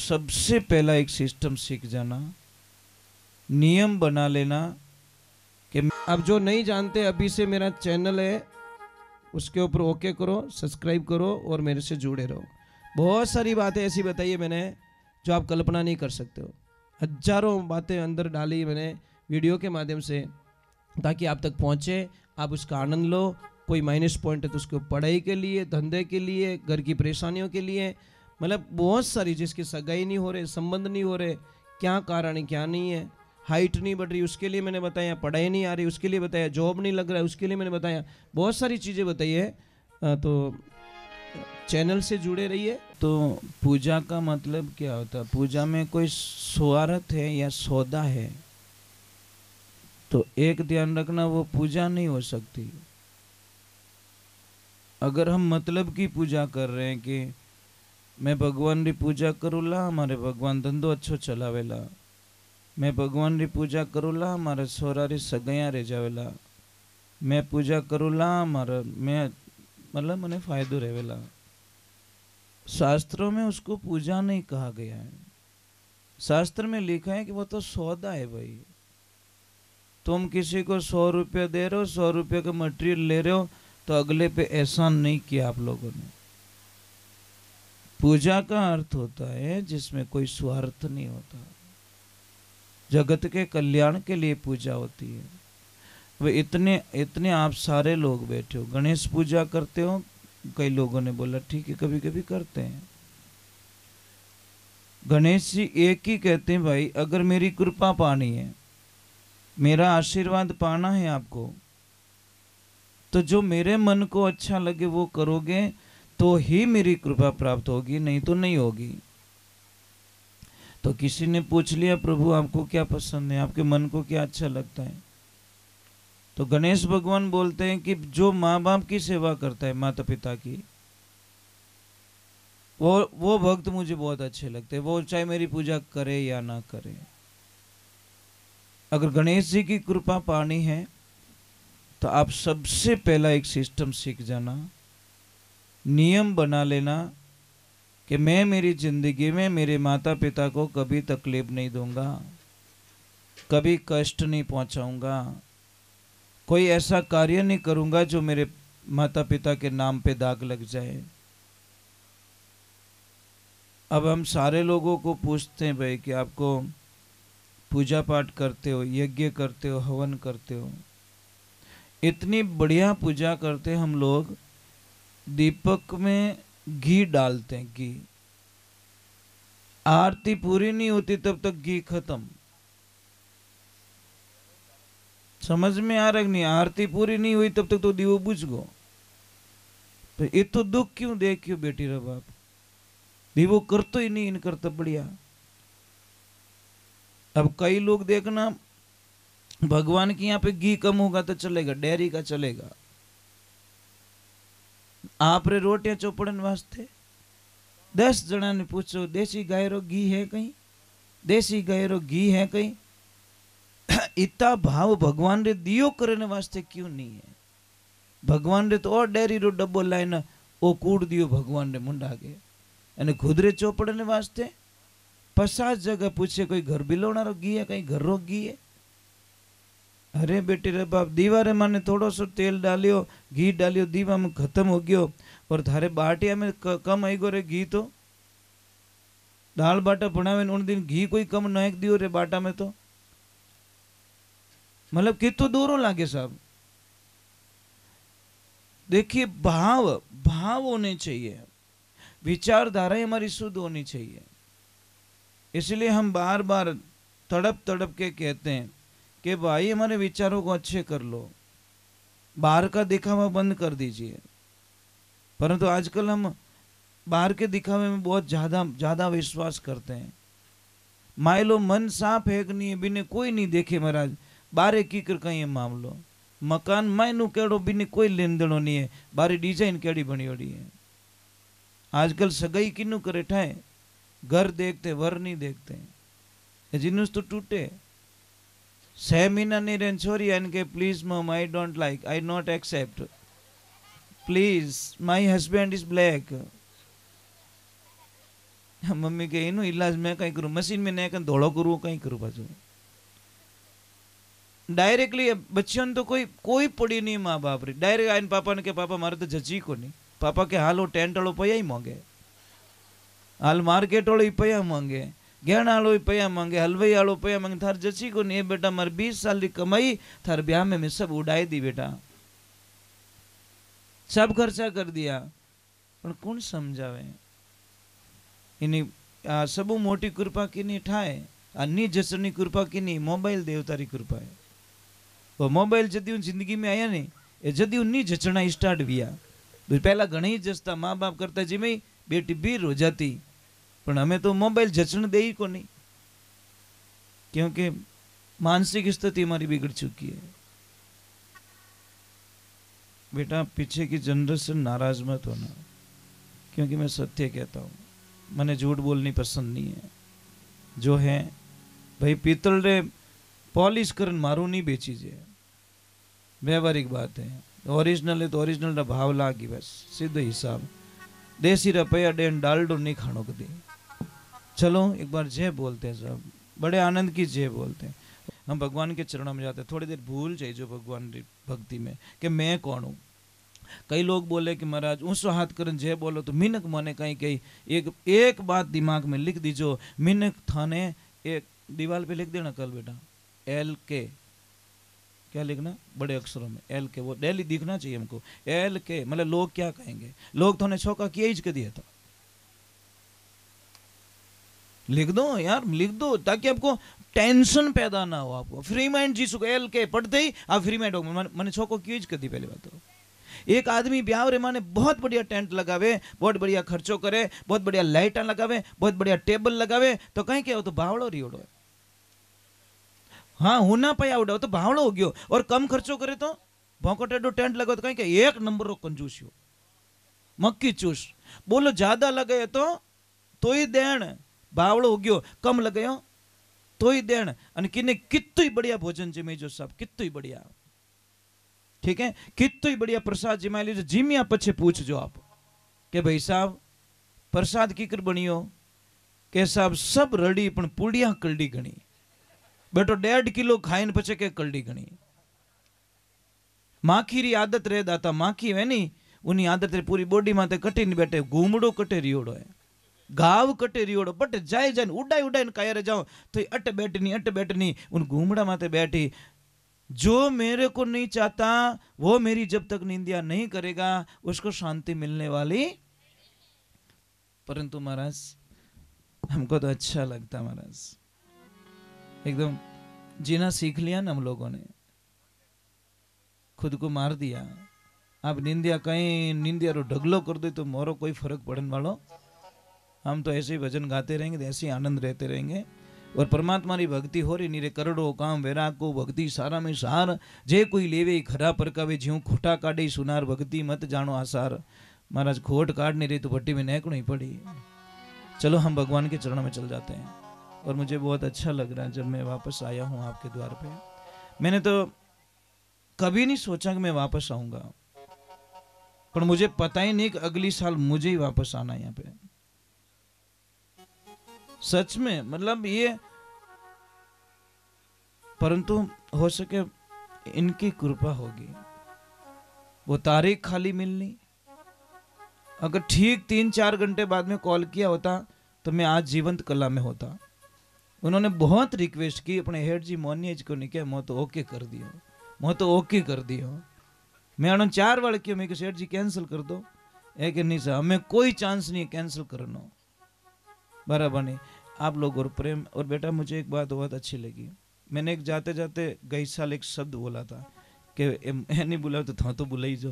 सबसे पहला एक सिस्टम सीख जाना, नियम बना लेना कि अब जो नहीं जानते, अभी से मेरा चैनल है उसके ऊपर ओके करो, सब्सक्राइब करो और मेरे से जुड़े रहो। बहुत सारी बातें ऐसी बताई है मैंने जो आप कल्पना नहीं कर सकते हो। हजारों बातें अंदर डाली मैंने वीडियो के माध्यम से, ताकि आप तक पहुंचे, आप उसका आनंद लो। कोई माइनस पॉइंट है तो उसको पढ़ाई के लिए, धंधे के लिए, घर की परेशानियों के लिए, मतलब बहुत सारी, जिसकी सगाई नहीं हो रहे, संबंध नहीं हो रहे, क्या कारण है क्या नहीं है, हाइट नहीं बढ़ रही उसके लिए मैंने बताया, पढ़ाई नहीं आ रही उसके लिए बताया, जॉब नहीं लग रहा है उसके लिए मैंने बताया, बहुत सारी चीज़ें बताई है। तो चैनल से जुड़े रहिए। तो पूजा का मतलब क्या होता है? पूजा में कोई स्वार्थ है या सौदा है? तो एक ध्यान रखना, वो पूजा नहीं हो सकती। अगर हम मतलब की पूजा कर रहे हैं कि मैं भगवान री पूजा करूँला, हमारे भगवान धंधो अच्छो चलावेला, मैं भगवान री पूजा करूँला, हमारे सोरा री सगैया रह जावेला, मैं पूजा करूँला, हमारा मैं मतलब मने फायदो रहेला, शास्त्रों में उसको पूजा नहीं कहा गया है। शास्त्र में लिखा है कि वो तो सौदा है भाई। तुम किसी को 100 रुपया दे रहे हो, 100 रुपये का मटेरियल ले रहे हो, तो अगले पे एहसान नहीं किया आप लोगों ने। पूजा का अर्थ होता है जिसमें कोई स्वार्थ नहीं होता, जगत के कल्याण के लिए पूजा होती है। वे इतने इतने आप सारे लोग बैठे हो, गणेश पूजा करते हो, कई लोगों ने बोला ठीक है कभी कभी करते हैं। गणेश जी एक ही कहते हैं भाई, अगर मेरी कृपा पानी है, मेरा आशीर्वाद पाना है आपको, तो जो मेरे मन को अच्छा लगे वो करोगे तो ही मेरी कृपा प्राप्त होगी, नहीं तो नहीं होगी। तो किसी ने पूछ लिया प्रभु आपको क्या पसंद है, आपके मन को क्या अच्छा लगता है? तो गणेश भगवान बोलते हैं कि जो माँ बाप की सेवा करता है, माता पिता की, वो भक्त मुझे बहुत अच्छे लगते हैं, वो चाहे मेरी पूजा करे या ना करे। अगर गणेश जी की कृपा पानी है तो आप सबसे पहला एक सिस्टम सीख जाना, नियम बना लेना कि मैं मेरी जिंदगी में मेरे माता पिता को कभी तकलीफ नहीं दूंगा, कभी कष्ट नहीं पहुंचाऊंगा, कोई ऐसा कार्य नहीं करूंगा जो मेरे माता पिता के नाम पे दाग लग जाए। अब हम सारे लोगों को पूछते हैं भाई कि आपको पूजा पाठ करते हो, यज्ञ करते हो, हवन करते हो, इतनी बढ़िया पूजा करते हम लोग, दीपक में घी डालते हैं, घी, आरती पूरी नहीं होती तब तक घी खत्म। समझ में आ रहा है नहीं? आरती पूरी नहीं हुई तब तक तो दीवो बुझ गो। तो ये तो दुख क्यों दे, क्यों बेटी रे बाप, दीवो कर तो ही नहीं, इन करता बढ़िया। अब कई लोग देखना, भगवान के यहाँ पे घी कम होगा तो चलेगा, डेयरी का चलेगा, आप रे रोटियां चौपड़न वास्ते 10 जना ने पूछो देसी गाय रो घी है कहीं, देसी गाय रो घी है कहीं? इतना भाव भगवान रे दियो करने वास्ते क्यों नहीं है? भगवान रे तो और डेयरी रो डब्बो लाइन ओ कूड़ दियो भगवान रे मुंडा के, अने खुद रे चौपड़ने वास्ते 50 जगह पूछे कोई घर बिलोना रो घी है कहीं, घर रो घी है? अरे बेटे रे बाप, दीवा रे माने थोड़ो सो तेल डालियो, घी डालियो, दीवा में खत्म हो गयो, और थारे बाटिया में कम आई गो रे घी। तो दाल बाटा बनावे उन दिन घी कोई कम नाक दियो रे बाटा में, तो मतलब कितो दूरों लागे साहब। देखिए भाव भाव होने चाहिए, विचारधाराएं हमारी शुद्ध होनी चाहिए। इसलिए हम बार बार तड़प तड़प के कहते हैं कि भाई हमारे विचारों को अच्छे कर लो, बाहर का दिखावा बंद कर दीजिए। परंतु आजकल हम बाहर के दिखावे में बहुत ज्यादा विश्वास करते हैं। मान लो मन साफ है कि नहीं है, बिने कोई नहीं देखे महाराज, बारे की कर कहीं मामलो, मकान मायनू केड़ो बिने कोई लेन देनो नहीं है, बारे डिजाइन केड़ी बनी होड़ी है। आजकल सगाई किन्नू करे ठाए, घर देखते वर नहीं देखते, जिन्नुस तो टूटे। 6 महीना नहीं रहन छोरी एन के please mum I don't like, I not accept, please my husband is black. Mummy के एनु इलाज मैं कहीं करूँ, मशीन में नहीं कहीं धोड़ो करूँ, कहीं करूँ बाजू डायरेक्टली बच्चों ने तो कोई पड़ी नहीं माँ बाप री, डायरेक्ट आइन पापा ने के पापा मारे तो जची को नहीं, पापा के हाल वो टेंट वालों पया ही मांगे, हाल मार्केट वालों ही पया मांगे, गहना वालों ही पया मांगे, हलवाई वालों पया मांगे, थार जची को नहीं बेटा, मारे 20 साल की कमाई थार ब्याह में मैं सब उड़ाई दी बेटा, सब खर्चा कर दिया, पर कौन समझावे इन्हीं सबू मोटी कृपा की नहीं ठाए, अन्नी जसनी कृपा की नहीं, मोबाइल देवतारी कृपा है। वो मोबाइल जदी जिंदगी में आया नहीं, ये जदी उन्नी जचना स्टार्ट हुआ, पहला घणी जचता माँ बाप करता जी में बेटी बीर हो जाती, पर हमें तो मोबाइल जचन दे ही को नहीं, क्योंकि मानसिक स्थिति हमारी बिगड़ चुकी है। बेटा पीछे की जनरेशन नाराज मत होना, क्योंकि मैं सत्य कहता हूँ, मैंने झूठ बोलनी पसंद नहीं है। जो है भाई पीतल रे पॉलिश करन मारू नहीं बेची जे, व्यवहारिक बात है, ओरिजिनल है तो ओरिजिनल रा भाव लागी, बस सीधो हिसाब, देसी रुपया डेन डालडो नहीं खानो कदी। चलो एक बार जय बोलते हैं, सब बड़े आनंद की जय बोलते हैं। हम भगवान के चरणों में जाते हैं, थोड़ी देर भूल जाए जो भगवान की भक्ति में कि मैं कौन हूँ। कई लोग बोले कि महाराज ऊँचो हाथ करन जय बोलो तो मिनक मने कहीं कहीं एक बात दिमाग में लिख दीजो, मिनक थाने एक दीवार पे लिख देना कल बेटा, LK, क्या लिखना बड़े अक्षरों में LK, वो डेली दिखना चाहिए हमको, LK मतलब लोग क्या कहेंगे, लोग थोने छोका किया ही दिया था, लिख दो यार, लिख दो ताकि आपको टेंशन पैदा ना हो, आपको फ्री माइंड जी सको, LK पढ़ते ही आप फ्री माइंड हो, मैंने छोको क्यों कर दी। पहली बात तो एक आदमी ब्याह रे माने बहुत बढ़िया टेंट लगावे, बहुत बढ़िया खर्चो करे, बहुत बढ़िया लाइटा लगावे, बहुत बढ़िया टेबल लगावे, तो कहीं क्या हो तो भावड़ो रियोड़ो है, हाँ होना पया उड़ा तो भावड़ो हो गयो। और कम खर्चो करे तो भौंकटेडो टेंट लगाओ तो कहीं क्या एक नंबर रो कंजूस हो, मक्की चूस। बोलो ज्यादा लगे तो ही देण, भावड़ो हो गयो, कम लगायो तो ही देण, अने किने कितु बढ़िया भोजन जमे जो सब कितु बढ़िया, ठीक है, कितु बढ़िया प्रसाद जमाई लीजिए, जिमिया पछे पूछ जो आप के भाई साहब प्रसाद कीकर बनियो, के साहब सब रड़ी पण पुड़िया कलडी गणी, बेटो 1.5 किलो खाइन पछे के कलडी गणी। माखी री आदत रह दाता, माखी है नी उनी आदत रे पूरी बॉडी माते कटी नहीं बैठे, घूमड़ो कटे रियोड़ो है, गाव कटे रियोड़ो बट जाए जाए उड़ाई उड़ाई कायर जाओ तो अट बैठनी उन घूमड़ा माते बैठी। जो मेरे को नहीं चाहता वो मेरी जब तक निंदा नहीं करेगा उसको शांति मिलने वाली। परंतु महाराज हमको तो अच्छा लगता महाराज, एकदम जीना सीख लिया ना हम लोगों ने, खुद को मार दिया। आप निंदिया कहीं निंदिया रो ढगलो कर दो तो मोरो कोई फर्क पड़ने वालो, हम तो ऐसे ही भजन गाते रहेंगे, ऐसे ही आनंद रहते रहेंगे। और परमात्मा की भक्ति हो रही नीरे करोड़ो काम वैराग को भक्ति सारा में सार, जे कोई लेवे खरा परकावे ज्यों खोटा काढ़े सुनार, भक्ति मत जानो आसार। महाराज खोट काट नहीं रही तो भट्टी में नेक नहीं पड़ी। चलो हम भगवान के चरणों में चल जाते हैं। और मुझे बहुत अच्छा लग रहा है जब मैं वापस आया हूँ आपके द्वार पे। मैंने तो कभी नहीं सोचा कि मैं वापस आऊंगा, पर मुझे पता ही नहीं कि अगली साल मुझे ही वापस आना है यहाँ पे। सच में मतलब ये, परंतु हो सके इनकी कृपा होगी। वो तारीख खाली मिलनी, अगर ठीक 3-4 घंटे बाद में कॉल किया होता तो मैं आज जीवंत कला में होता। उन्होंने बहुत रिक्वेस्ट की अपने हेड जी मोनियज को नहीं किया, मैं तो ओके कर दियो, मैं तो ओके कर दियो। मैं उन्होंने 4 बार किया, मैं सेठ जी कैंसिल कर दो, एक नहीं सर हमें कोई चांस नहीं कैंसिल करना, बराबर नहीं। आप लोग और प्रेम। और बेटा मुझे एक बात बहुत अच्छी लगी, मैंने एक जाते जाते गई साल एक शब्द बोला था कि नहीं बुलाओ तो था तो बुलाई जो